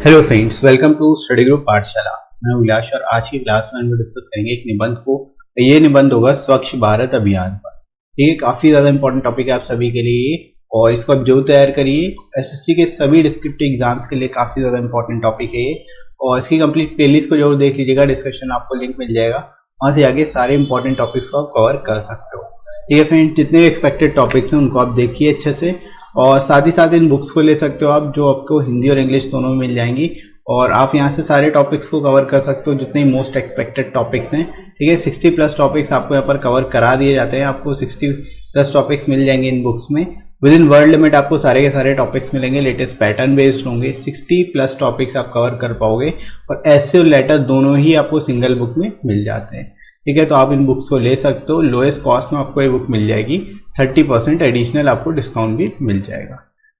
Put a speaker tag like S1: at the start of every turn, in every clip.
S1: Hello friends, welcome to study group Pathshala. मैं उल्लास और आज की क्लास में हम डिस्कस करेंगे एक निबंध को। ये निबंध होगा स्वच्छ भारत अभियान पर। ये काफी ज्यादा इंपॉर्टेंट टॉपिक है आप सभी के लिए और इसको आप जो तैयार करिए। एसएससी के सभी डिस्क्रिप्टिव एग्जाम्स के लिए काफी ज्यादा इंपॉर्टेंट टॉपिक है ये और इसकी कंप्लीट प्लेलिस्ट को जरूर देख लीजिएगा। डिस्कशन आपको लिंक मिल जाएगा, वहां से आगे सारे इंपॉर्टेंट टॉपिक्स को आप कवर कर सकते हो। ठीक है फ्रेंड्स, जितने एक्सपेक्टेड टॉपिक्स हैं उनको आप देखिए अच्छे से और साथ ही साथ इन बुक्स को ले सकते हो आप, जो आपको हिंदी और इंग्लिश दोनों में मिल जाएंगी और आप यहाँ से सारे टॉपिक्स को कवर कर सकते हो जितने मोस्ट एक्सपेक्टेड टॉपिक्स हैं। ठीक है, 60+ टॉपिक्स आपको यहाँ पर कवर करा दिए जाते हैं। आपको 60+ टॉपिक्स मिल जाएंगे इन बुक्स में। विद इन वर्ल्ड लिमिट आपको सारे के सारे टॉपिक्स मिलेंगे, लेटेस्ट पैटर्न बेस्ड होंगे। 60+ टॉपिक्स आप कवर कर पाओगे और ऐसे और लेटर दोनों ही आपको सिंगल बुक में मिल जाते हैं। ठीक है, तो आप इन बुक्स को ले सकते हो। लोएस्ट कॉस्ट में आपको ये बुक मिल जाएगी, 30% एडिशनल आपको डिस्काउंट भी मिल जाएगा।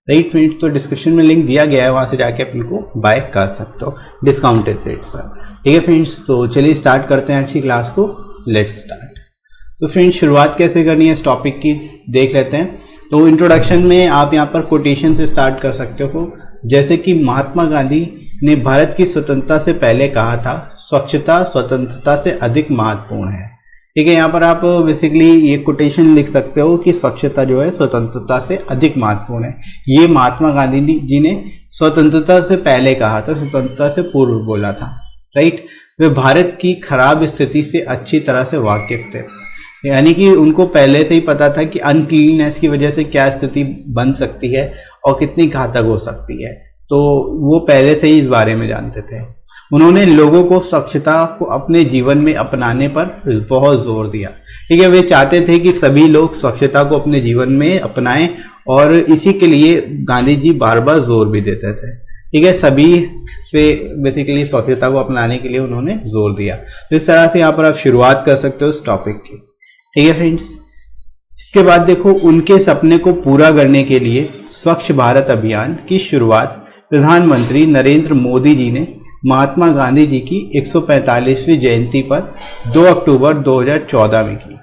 S1: राइट फ्रेंड्स, तो डिस्क्रिप्शन में लिंक दिया गया है, वहां से जाके आप इनको बाय कर सकते हो डिस्काउंटेड रेट पर। ठीक है फ्रेंड्स, तो चलिए स्टार्ट करते हैं आज की क्लास को। Let's start. तो फ्रेंड्स, शुरुआत कैसे करनी है इस टॉपिक की देख लेते हैं। तो इंट्रोडक्शन में आप यहाँ पर कोटेशन से स्टार्ट कर सकते हो, जैसे कि महात्मा गांधी ने भारत की स्वतंत्रता से पहले कहा था, स्वच्छता स्वतंत्रता से अधिक महत्वपूर्ण है। ठीक है, यहाँ पर आप बेसिकली ये कोटेशन लिख सकते हो कि स्वच्छता जो है स्वतंत्रता से अधिक महत्वपूर्ण है। ये महात्मा गांधी जी ने स्वतंत्रता से पहले कहा था, स्वतंत्रता से पूर्व बोला था। राइट, वे भारत की खराब स्थिति से अच्छी तरह से वाकिफ थे, यानी कि उनको पहले से ही पता था कि अनक्लीननेस की वजह से क्या स्थिति बन सकती है और कितनी घातक हो सकती है। तो वो पहले से ही इस बारे में जानते थे। उन्होंने लोगों को स्वच्छता को अपने जीवन में अपनाने पर बहुत जोर दिया। ठीक है, वे चाहते थे कि सभी लोग स्वच्छता को अपने जीवन में अपनाएं और इसी के लिए गांधी जी बार बार जोर भी देते थे। ठीक है, सभी से बेसिकली स्वच्छता को अपनाने के लिए उन्होंने जोर दिया। तो इस तरह से यहाँ पर आप शुरुआत कर सकते हो इस टॉपिक की। ठीक है फ्रेंड्स, इसके बाद देखो, उनके सपने को पूरा करने के लिए स्वच्छ भारत अभियान की शुरुआत प्रधानमंत्री नरेंद्र मोदी जी ने महात्मा गांधी जी की 145वीं जयंती पर 2 अक्टूबर 2014 में की।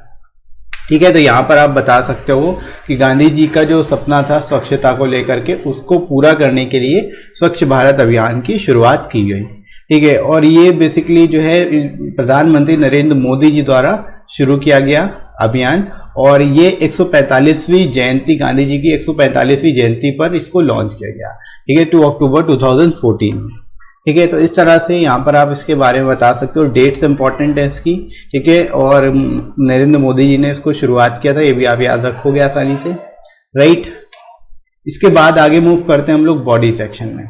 S1: ठीक है, तो यहाँ पर आप बता सकते हो कि गांधी जी का जो सपना था स्वच्छता को लेकर के, उसको पूरा करने के लिए स्वच्छ भारत अभियान की शुरुआत की गई। ठीक है, और ये बेसिकली जो है प्रधानमंत्री नरेंद्र मोदी जी द्वारा शुरू किया गया अभियान और ये 145वीं जयंती, गांधी जी की 145वीं जयंती पर इसको लॉन्च किया गया। ठीक है, 2 अक्टूबर 2014 में। ठीक है, तो इस तरह से यहाँ पर आप इसके बारे में बता सकते हो। डेट्स इंपॉर्टेंट है इसकी। ठीक है, और नरेंद्र मोदी जी ने इसको शुरुआत किया था, ये भी आप याद रखोगे आसानी से। राइट, इसके बाद आगे मूव करते हैं हम लोग बॉडी सेक्शन में।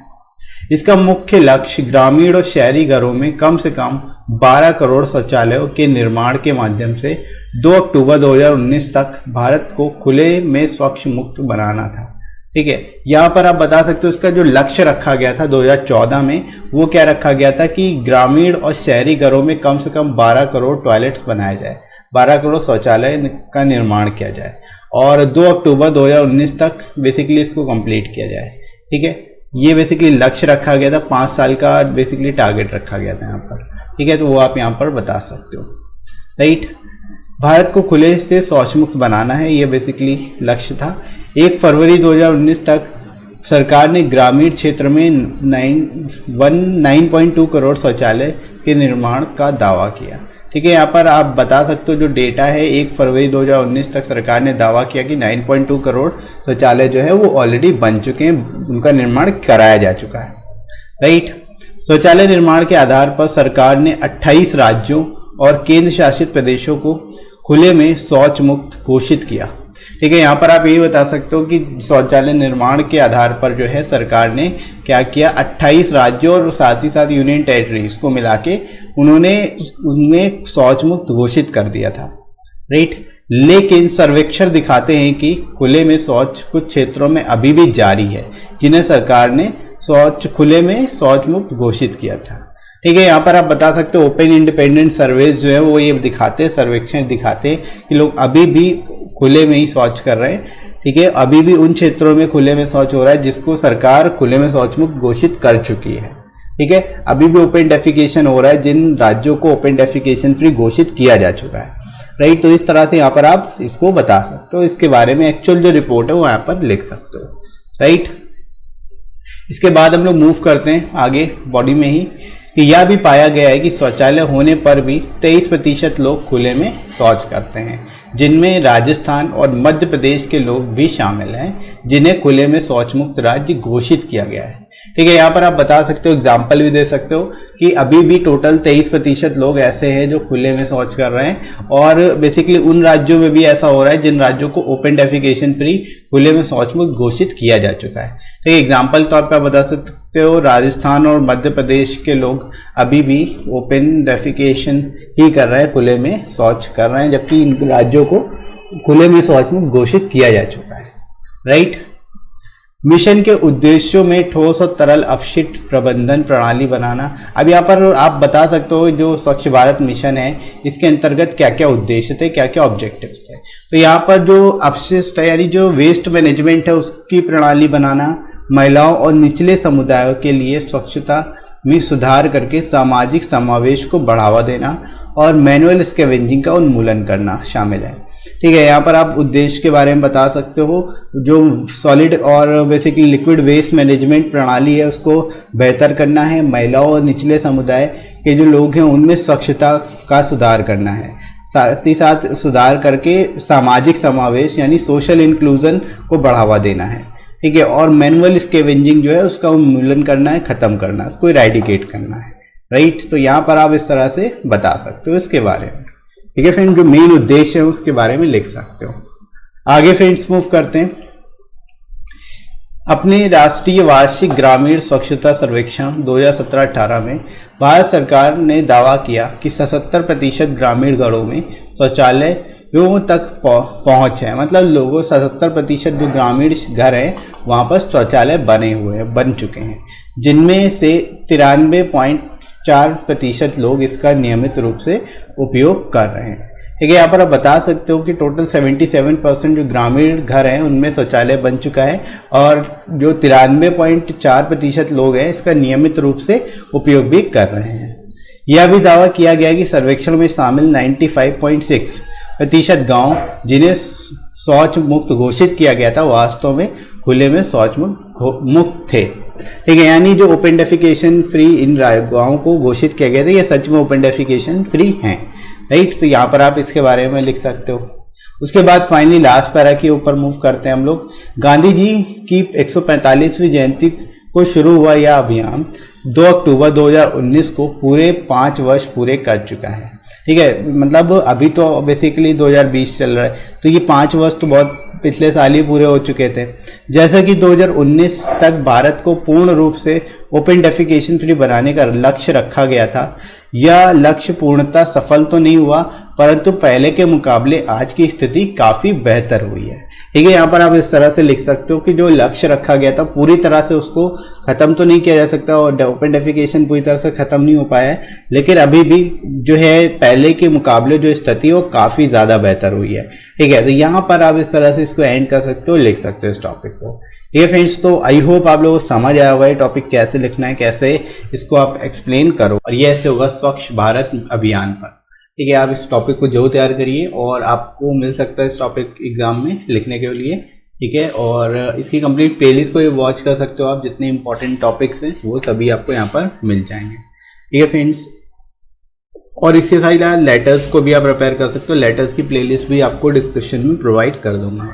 S1: इसका मुख्य लक्ष्य ग्रामीण और शहरी घरों में कम से कम 12 करोड़ शौचालयों के निर्माण के माध्यम से 2 अक्टूबर 2019 तक भारत को खुले में स्वच्छ मुक्त बनाना था। ठीक है, यहाँ पर आप बता सकते हो इसका जो लक्ष्य रखा गया था 2014 में, वो क्या रखा गया था कि ग्रामीण और शहरी घरों में कम से कम 12 करोड़ टॉयलेट्स बनाए जाए, 12 करोड़ शौचालय का निर्माण किया जाए और 2 अक्टूबर 2019 तक बेसिकली इसको कंप्लीट किया जाए। ठीक है, ये बेसिकली लक्ष्य रखा गया था, 5 साल का बेसिकली टारगेट रखा गया था यहाँ पर। ठीक है, तो वो आप यहाँ पर बता सकते हो। राइट, भारत को खुले से शौच मुक्त बनाना है, ये बेसिकली लक्ष्य था। 1 फरवरी 2019 तक सरकार ने ग्रामीण क्षेत्र में 9.2 करोड़ शौचालय के निर्माण का दावा किया। ठीक है, यहाँ पर आप बता सकते हो जो डेटा है 1 फरवरी 2019 तक सरकार ने दावा किया कि 9.2 करोड़ शौचालय जो है वो ऑलरेडी बन चुके हैं, उनका निर्माण कराया जा चुका है। राइट, शौचालय निर्माण के आधार पर सरकार ने 28 राज्यों और केंद्र शासित प्रदेशों को खुले में शौच मुक्त घोषित किया। ठीक है, यहाँ पर आप यही बता सकते हो कि शौचालय निर्माण के आधार पर जो है सरकार ने क्या किया, 28 राज्यों और साथ ही साथ यूनियन टेरिटरीज को मिला के उन्होंने उनमें शौच मुक्त घोषित कर दिया था। राइट, लेकिन सर्वेक्षण दिखाते हैं कि खुले में शौच कुछ क्षेत्रों में अभी भी जारी है, जिन्हें सरकार ने खुले में शौच मुक्त घोषित किया था। ठीक है, यहाँ पर आप बता सकते हो ओपन इंडिपेंडेंट सर्वेज जो है वो ये दिखाते हैं, सर्वेक्षण दिखाते हैं कि लोग अभी भी खुले में ही शौच कर रहे हैं। ठीक है, अभी भी उन क्षेत्रों में खुले में शौच हो रहा है जिसको सरकार खुले में शौच मुक्त घोषित कर चुकी है। ठीक है, अभी भी ओपन डेफिकेशन हो रहा है जिन राज्यों को ओपन डेफिकेशन फ्री घोषित किया जा चुका है। राइट, तो इस तरह से यहाँ पर आप इसको बता सकते हो, इसके बारे में एक्चुअल जो रिपोर्ट है वो यहाँ पर लिख सकते हो। राइट, इसके बाद हम लोग मूव करते हैं आगे बॉडी में ही कि यह भी पाया गया है कि शौचालय होने पर भी 23% लोग खुले में शौच करते हैं, जिनमें राजस्थान और मध्य प्रदेश के लोग भी शामिल हैं, जिन्हें खुले में शौच मुक्त राज्य घोषित किया गया है। ठीक है, यहाँ पर आप बता सकते हो, एग्जाम्पल भी दे सकते हो कि अभी भी टोटल 23% लोग ऐसे हैं जो खुले में शौच कर रहे हैं, और बेसिकली उन राज्यों में भी ऐसा हो रहा है जिन राज्यों को ओपन डेफिकेशन फ्री खुले में शौच मुक्त घोषित किया जा चुका है। तो एग्जाम्पल तौर पर बता सकते हो, राजस्थान और मध्य प्रदेश के लोग अभी भी ओपन डेफिकेशन ही कर रहे हैं, खुले में शौच कर रहे हैं, जबकि इन राज्यों को खुले में शौच मुक्त घोषित किया जा चुका है। राइट। मिशन के उद्देश्यों में ठोस और तरल अपशिष्ट प्रबंधन प्रणाली बनाना। अब यहाँ पर आप बता सकते हो जो स्वच्छ भारत मिशन है इसके अंतर्गत क्या क्या उद्देश्य थे, क्या क्या ऑब्जेक्टिव्स थे। तो यहाँ पर जो अपशिष्ट है यानी जो वेस्ट मैनेजमेंट है उसकी प्रणाली बनाना, महिलाओं और निचले समुदायों के लिए स्वच्छता में सुधार करके सामाजिक समावेश को बढ़ावा देना और मैनुअल स्कैवेंजिंग का उन्मूलन करना शामिल है। ठीक है, यहाँ पर आप उद्देश्य के बारे में बता सकते हो, जो सॉलिड और बेसिकली लिक्विड वेस्ट मैनेजमेंट प्रणाली है उसको बेहतर करना है, महिलाओं और निचले समुदाय के जो लोग हैं उनमें स्वच्छता का सुधार करना है, साथ ही साथ सुधार करके सामाजिक समावेश यानी सोशल इंक्लूजन को बढ़ावा देना है। ठीक है, और मैनुअल स्कैवेंजिंग जो है उसका उन्मूलन करना है, खत्म करना है, उसको इरेडिकेट करना है। राइट। तो यहाँ पर आप इस तरह से बता सकते हो इसके बारे में। ठीक है फ्रेंड, जो मेन उद्देश्य है उसके बारे में लिख सकते हो। आगे फ्रेंड्स मूव करते हैं। अपने राष्ट्रीय वार्षिक ग्रामीण स्वच्छता सर्वेक्षण 2017-18 में भारत सरकार ने दावा किया कि 77% ग्रामीण घरों में शौचालय लोगों तक पहुंच है। मतलब लोगों 77% जो ग्रामीण घर हैं वहां पर शौचालय बने हुए हैं, बन चुके हैं, जिनमें से 93.4% लोग इसका नियमित रूप से उपयोग कर रहे हैं। ठीक है, यहाँ पर आप बता सकते हो कि टोटल 77% जो ग्रामीण घर हैं उनमें शौचालय बन चुका है, और जो 93.4% लोग हैं इसका नियमित रूप से उपयोग भी कर रहे हैं। यह भी दावा किया गया कि सर्वेक्षण में शामिल 95.6% गांव जिन्हें शौच मुक्त घोषित किया गया था वास्तव में खुले में शौच मुक्त थे। ठीक है, यानी जो ओपन डेफिकेशन फ्री इन गांवों को घोषित किया गया था ये सच में ओपन डेफिकेशन फ्री हैं। राइट। तो यहाँ पर आप इसके बारे में लिख सकते हो। उसके बाद फाइनली लास्ट पैरा के ऊपर मूव करते हैं हम लोग। गांधी जी की 145वीं जयंती को शुरू हुआ यह अभियान 2 अक्टूबर 2019 को पूरे 5 वर्ष पूरे कर चुका है। ठीक है, मतलब अभी तो बेसिकली 2020 चल रहा है, तो ये 5 वर्ष तो बहुत पिछले साल ही पूरे हो चुके थे। जैसा कि 2019 तक भारत को पूर्ण रूप से ओपन डेफिकेशन फ्री बनाने का लक्ष्य रखा गया था, यह लक्ष्य पूर्णतः सफल तो नहीं हुआ, परंतु पहले के मुकाबले आज की स्थिति काफी बेहतर हुई है। ठीक है, यहाँ पर आप इस तरह से लिख सकते हो कि जो लक्ष्य रखा गया था पूरी तरह से उसको खत्म तो नहीं किया जा सकता, और ओपन डेफिकेशन पूरी तरह से खत्म नहीं हो पाया है, लेकिन अभी भी जो है पहले के मुकाबले जो स्थिति है वो काफी ज्यादा बेहतर हुई है। ठीक है, तो यहाँ पर आप इस तरह से इसको एंड कर सकते हो, लिख सकते हो इस टॉपिक को। ये फ्रेंड्स, तो आई होप आप लोगों को समझ आया होगा ये टॉपिक कैसे लिखना है, कैसे इसको आप एक्सप्लेन करो, और ये ऐसे होगा स्वच्छ भारत अभियान पर। ठीक है, आप इस टॉपिक को जो तैयार करिए और आपको मिल सकता है इस टॉपिक एग्जाम में लिखने के लिए। ठीक है, और इसकी कंप्लीट प्लेलिस्ट को ये वॉच कर सकते हो आप, जितने इंपॉर्टेंट टॉपिक्स हैं वो सभी आपको यहाँ पर मिल जाएंगे। ठीक है फ्रेंड्स, और इसके साथ लेटर्स को भी आप प्रिपेयर कर सकते हो, लेटर्स की प्लेलिस्ट भी आपको डिस्क्रिप्शन में प्रोवाइड कर दूंगा।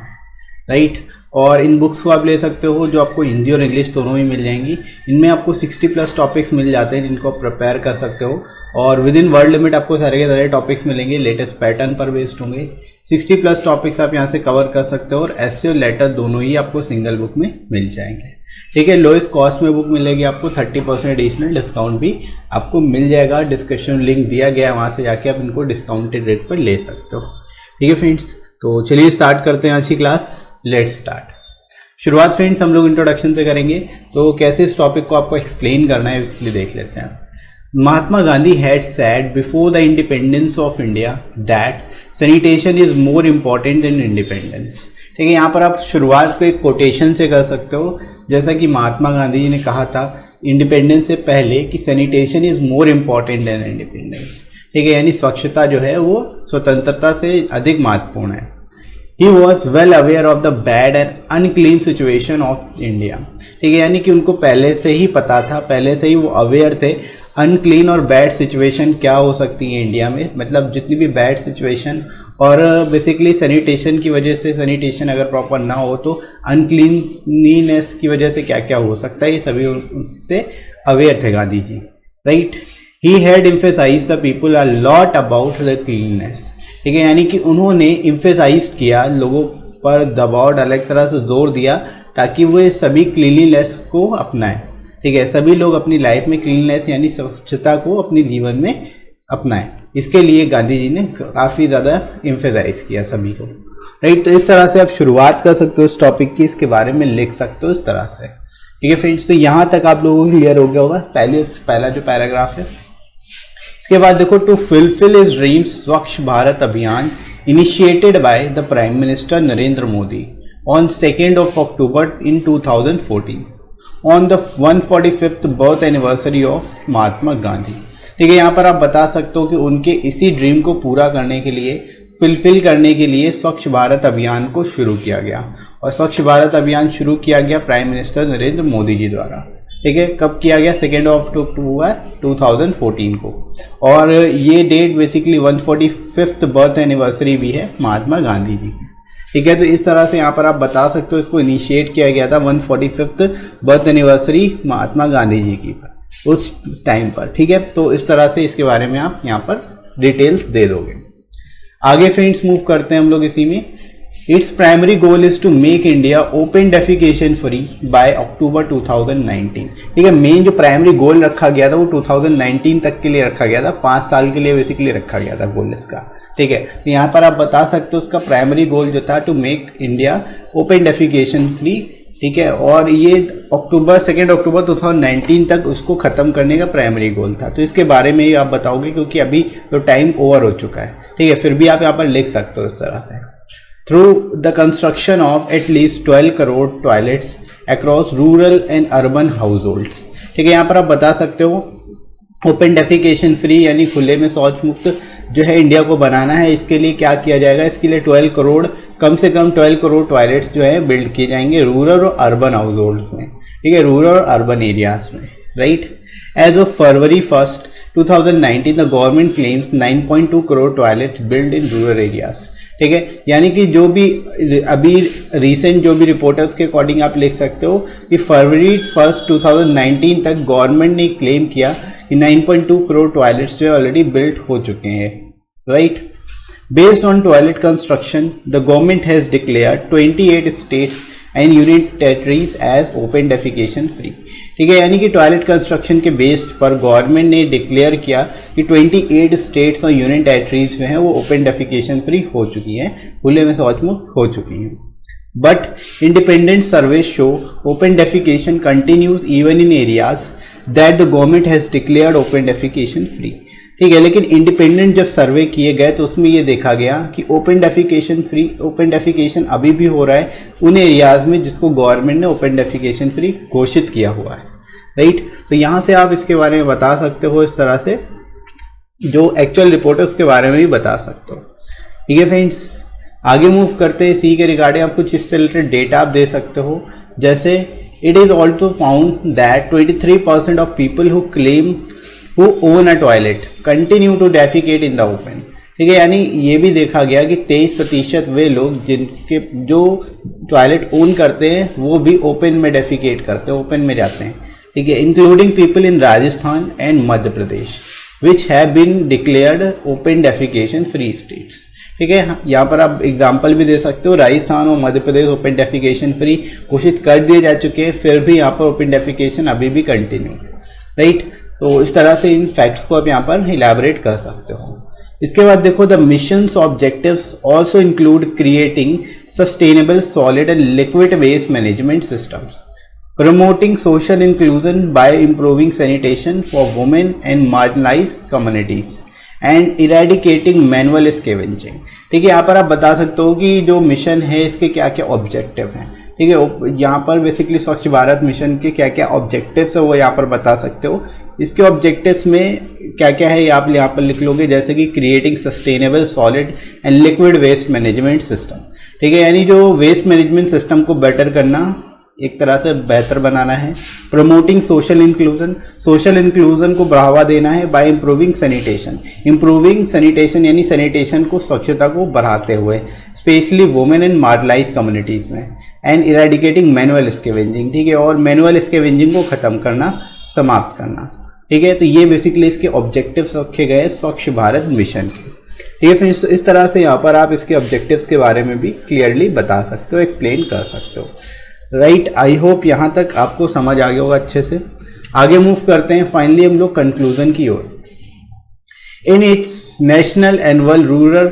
S1: राइट, और इन बुक्स को आप ले सकते हो जो आपको हिंदी और इंग्लिश दोनों ही मिल जाएंगी। इनमें आपको 60+ टॉपिक्स मिल जाते हैं जिनको आप प्रिपेयर कर सकते हो, और विद इन वर्ड लिमिट आपको सारे के सारे टॉपिक्स मिलेंगे, लेटेस्ट पैटर्न पर बेस्ड होंगे। 60+ टॉपिक्स आप यहाँ से कवर कर सकते हो, और ऐसे और लेटर दोनों ही आपको सिंगल बुक में मिल जाएंगे। ठीक है, लोएस्ट कॉस्ट में बुक मिलेगी आपको, 30% एडिशनल डिस्काउंट भी आपको मिल जाएगा। डिस्क्रिप्शन लिंक दिया गया है, वहाँ से जाके आप इनको डिस्काउंटेड रेट पर ले सकते हो। ठीक है फ्रेंड्स, तो चलिए स्टार्ट करते हैं आज की क्लास। Let's start. शुरुआत फ्रेंड्स हम लोग इंट्रोडक्शन से करेंगे, तो कैसे इस टॉपिक को आपको एक्सप्लेन करना है इसलिए देख लेते हैं। Mahatma Gandhi had said before the independence of India that sanitation is more important than independence. ठीक है, यहाँ पर आप शुरुआत को एक कोटेशन से कर सकते हो, जैसा कि महात्मा गांधी जी ने कहा था इंडिपेंडेंस से पहले कि sanitation is more important than independence. ठीक है, यानी स्वच्छता जो है वो स्वतंत्रता से अधिक महत्वपूर्ण है। He was well aware of the bad and unclean situation of India. ठीक है, यानी कि उनको पहले से ही पता था, पहले से ही वो अवेयर थे अनक्लीन और बैड सिचुएशन क्या हो सकती है इंडिया में, मतलब जितनी भी बैड सिचुएशन और बेसिकली सैनिटेशन की वजह से, सैनिटेशन अगर प्रॉपर ना हो तो अनक्लीननेस की वजह से क्या क्या हो सकता है, ये सभी उससे अवेयर थे Gandhi ji, right. He had emphasize the people a lot about the cleanness. ठीक है, यानी कि उन्होंने एम्फेसाइज किया, लोगों पर दबाव डाला, एक तरह से जोर दिया ताकि वो सभी क्लीनलीनेस को अपनाएं। ठीक है, सभी लोग अपनी लाइफ में क्लीननेस यानी स्वच्छता को अपने जीवन में अपनाएं। इसके लिए गांधी जी ने काफ़ी ज़्यादा एम्फेसाइज किया सभी को, राइट। तो इस तरह से आप शुरुआत कर सकते हो इस टॉपिक की, इसके बारे में लिख सकते हो इस तरह से। ठीक है फ्रेंड्स, तो यहाँ तक आप लोगों को क्लियर हो गया होगा पहला जो पैराग्राफ है। इसके बाद देखो, to fulfil his dream Swachh Bharat Abhiyan initiated by the prime minister Narendra Modi on 2 October in 2014 on the 145th birth anniversary of Mahatma Gandhi. ठीक है, यहाँ पर आप बता सकते हो कि उनके इसी ड्रीम को पूरा करने के लिए, फुलफिल करने के लिए स्वच्छ भारत अभियान को शुरू किया गया। और स्वच्छ भारत अभियान शुरू किया गया प्राइम मिनिस्टर नरेंद्र मोदी जी द्वारा। ठीक है, कब किया गया? 2 October 2014 को। और ये date basically 145th birth anniversary भी है महात्मा गांधी जी की। ठीक है, तो इस तरह से यहाँ पर आप बता सकते हो इसको इनिशिएट किया गया था 145th birth anniversary Mahatma Gandhi ji की उस टाइम पर। ठीक है, तो इस तरह से इसके बारे में आप यहाँ पर डिटेल्स दे दोगे। आगे फ्रेंड्स मूव करते हैं हम लोग इसी में। It's primary goal is to make India open defecation free by October 2019। ठीक है, मेन जो प्राइमरी गोल रखा गया था वो 2019 तक के लिए रखा गया था, 5 साल के लिए बेसिकली रखा गया था गोल इसका। ठीक है, तो यहाँ पर आप बता सकते हो उसका प्राइमरी गोल जो था to make India open defecation free. ठीक है, और ये 2 अक्टूबर 2019 तक उसको ख़त्म करने का प्राइमरी गोल था। तो इसके बारे में ही आप बताओगे क्योंकि अभी तो टाइम ओवर हो चुका है। ठीक है, फिर भी आप यहाँ पर लिख सकते हो इस तरह से। Through the construction of at least 12 crore toilets across rural and urban house holds. ठीक है, यहाँ पर आप बता सकते हो ओपन डेफिकेशन फ्री यानी खुले में शौच मुक्त जो है इंडिया को बनाना है। इसके लिए क्या किया जाएगा? इसके लिए 12 करोड़, कम से कम 12 करोड़ टॉयलेट्स जो है बिल्ड किए जाएंगे रूरल और अर्बन हाउस होल्ड्स में। ठीक है, रूरल और अर्बन एरियाज में, right. As of February 1, 2019 the government claims 9.2 crore toilets build in rural areas. ठीक है, यानी कि जो भी अभी रिसेंट जो भी रिपोर्टर्स के अकॉर्डिंग आप लिख सकते हो कि February 1, 2019 तक गवर्नमेंट ने क्लेम किया कि 9.2 करोड़ टॉयलेट्स जो ऑलरेडी बिल्ट हो चुके हैं, right. Based on toilet construction the government has declared 28 states and union territories as open defecation free. ठीक है, यानी कि टॉयलेट कंस्ट्रक्शन के बेस्ड पर गवर्नमेंट ने डिक्लेयर किया कि 28 स्टेट्स और यूनियन टेरिटरीज जो हैं वो ओपन डेफिकेशन फ्री हो चुकी हैं, खुले में शौच मुक्त हो चुकी हैं। But independent survey show open defecation continues even in areas that the government has declared open defecation free. ठीक है, लेकिन इंडिपेंडेंट जब सर्वे किए गए तो उसमें ये देखा गया कि ओपन डेफिकेशन अभी भी हो रहा है उन एरियाज में जिसको गवर्नमेंट ने ओपन डेफिकेशन फ्री घोषित किया हुआ है, राइट। तो यहाँ से आप इसके बारे में बता सकते हो इस तरह से, जो एक्चुअल रिपोर्ट है उसके बारे में भी बता सकते हो। ठीक है फ्रेंड्स, आगे मूव करते हैं। इसी के रिगार्डिंग आप कुछ इससे रिलेटेड डेटा आप दे सकते हो, जैसे it is also found that 23% of people who claim who own a toilet continue to defecate in the open। ठीक है, यानी ये भी देखा गया कि 23% वे लोग जिनके जो टॉयलेट ओन करते हैं वो भी ओपन में डेफिकेट करते हैं, ओपन में जाते हैं। ठीक है, including people in Rajasthan and Madhya Pradesh which have been declared open defecation free states. ठीक है, यहाँ पर आप एग्जाम्पल भी दे सकते हो, राजस्थान और Madhya Pradesh open defecation free घोषित कर दिए जा चुके हैं, फिर भी यहाँ पर ओपन डेफिकेशन अभी भी कंटिन्यू, राइट। तो इस तरह से इन फैक्ट्स को आप यहाँ पर इलैबोरेट कर सकते हो। इसके बाद देखो, the missions objectives also include creating sustainable solid and liquid waste management systems, promoting social inclusion by improving sanitation for women and marginalised communities and eradicating manual scavenging. ठीक है, यहाँ पर आप बता सकते हो कि जो मिशन है इसके क्या क्या ऑब्जेक्टिव हैं। ठीक है, यहाँ पर बेसिकली स्वच्छ भारत मिशन के क्या क्या ऑब्जेक्टिव्स है वो यहाँ पर बता सकते हो। इसके ऑब्जेक्टिव्स में क्या क्या है आप यहाँ पर लिख लोगे, जैसे कि creating sustainable solid and liquid waste management system. ठीक है, यानी जो वेस्ट मैनेजमेंट सिस्टम को बेटर करना, एक तरह से बेहतर बनाना है। प्रमोटिंग सोशल इंक्लूजन को बढ़ावा देना है बाय इम्प्रूविंग सैनिटेशन यानी सैनिटेशन को, स्वच्छता को बढ़ाते हुए, specially women and marginalised communities में। एंड इरेडिकेटिंग मैनुअल स्कैवेंजिंग, ठीक है, और मैनुअल स्कैवेंजिंग को ख़त्म करना, समाप्त करना। ठीक है, तो ये बेसिकली इसके ऑब्जेक्टिव्स रखे गए हैं स्वच्छ भारत मिशन के। ठीक है फ्रेंड्स, इस तरह से यहाँ पर आप इसके ऑब्जेक्टिव्स के बारे में भी क्लियरली बता सकते हो, एक्सप्लेन कर सकते हो। राइट, आई होप यहाँ तक आपको समझ आ गया होगा अच्छे से। आगे मूव करते हैं फाइनली हम लोग कंक्लूजन की ओर। In its national annual rural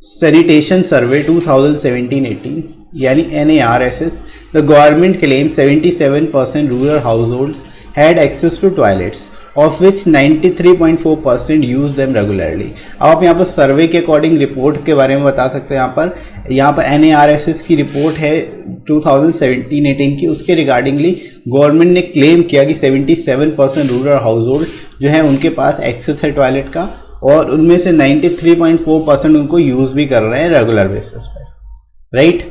S1: sanitation survey 2017-18 यानी NARSS, the government claim 77% rural households had access to toilets, of which 93.4% use them regularly. अब आप यहाँ पर सर्वे के अकॉर्डिंग रिपोर्ट के बारे में बता सकते हैं। यहाँ पर NARSS की रिपोर्ट है 2017-18 की, उसके रिगार्डिंगली गवर्नमेंट ने क्लेम किया कि 77% रूरल हाउस होल्ड जो है उनके पास एक्सेस है टॉयलेट का, और उनमें से 93.4% उनको यूज भी कर रहे हैं रेगुलर बेसिस पे। Right,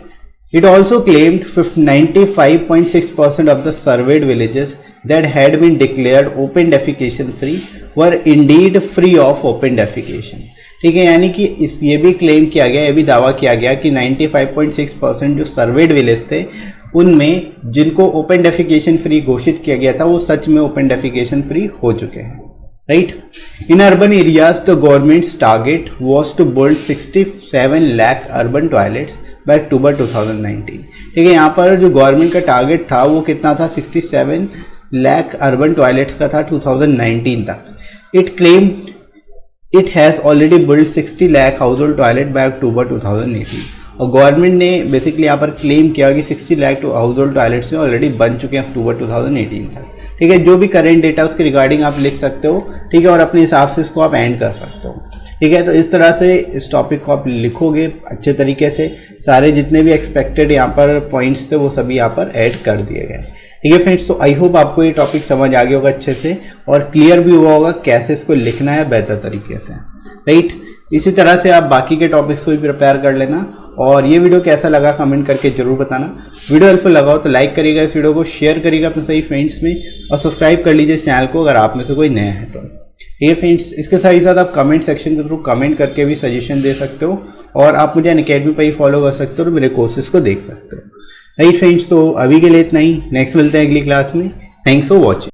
S1: it also claimed 95.6% of the served villages that had been declared open defecation free were indeed free of open defecation। ठीक है, यानी कि ये भी क्लेम किया गया, ये भी दावा किया गया कि 95.6% जो सर्वेड विलेज थे उनमें जिनको ओपन डेफिकेशन फ्री घोषित किया गया था वो सच में ओपन डेफिकेशन फ्री हो चुके हैं। Right, in urban areas the government's target was to build 67 lakh urban toilets by October 2019। ठीक है, यहाँ पर जो गवर्नमेंट का टारगेट था वो कितना था, 67 लाख अर्बन टॉयलेट्स का था 2019 तक। It claim it has already build 60 lakh household toilet by October 2018, और गवर्नमेंट ने बेसिकली यहाँ पर क्लेम किया कि 60 lakh house hold toilets already बन चुके हैं अक्टूबर 2018 तक। ठीक है, जो भी करेंट डेटा उसके रिगार्डिंग आप लिख सकते हो। ठीक है, और अपने हिसाब से इसको आप एंड कर सकते हो। ठीक है, तो इस तरह से इस टॉपिक को आप लिखोगे अच्छे तरीके से, सारे जितने भी एक्सपेक्टेड यहाँ पर पॉइंट्स थे वो सभी यहाँ पर ऐड कर दिए गए। ठीक है फ्रेंड्स, तो आई होप आपको ये टॉपिक समझ आ गया होगा अच्छे से, और क्लियर भी हुआ होगा कैसे इसको लिखना है बेहतर तरीके से। राइट, इसी तरह से आप बाकी के टॉपिक्स को भी प्रिपेयर कर लेना, और ये वीडियो कैसा लगा कमेंट करके जरूर बताना। वीडियो हेल्पफुल लगा हो तो लाइक करिएगा, इस वीडियो को शेयर करिएगा अपने सही फ्रेंड्स में, और सब्सक्राइब कर लीजिए चैनल को अगर आप में से कोई नया है तो। ठीक है फ्रेंड्स, इसके साथ ही साथ आप कमेंट सेक्शन के थ्रू कमेंट करके भी सजेशन दे सकते हो, और आप मुझे अनअकैडमी पर ही फॉलो कर सकते हो और मेरे कोर्सेज को देख सकते हो। राइट फ्रेंड्स, तो अभी के लिए इतना ही, नेक्स्ट मिलते हैं अगली क्लास में। Thanks for watching.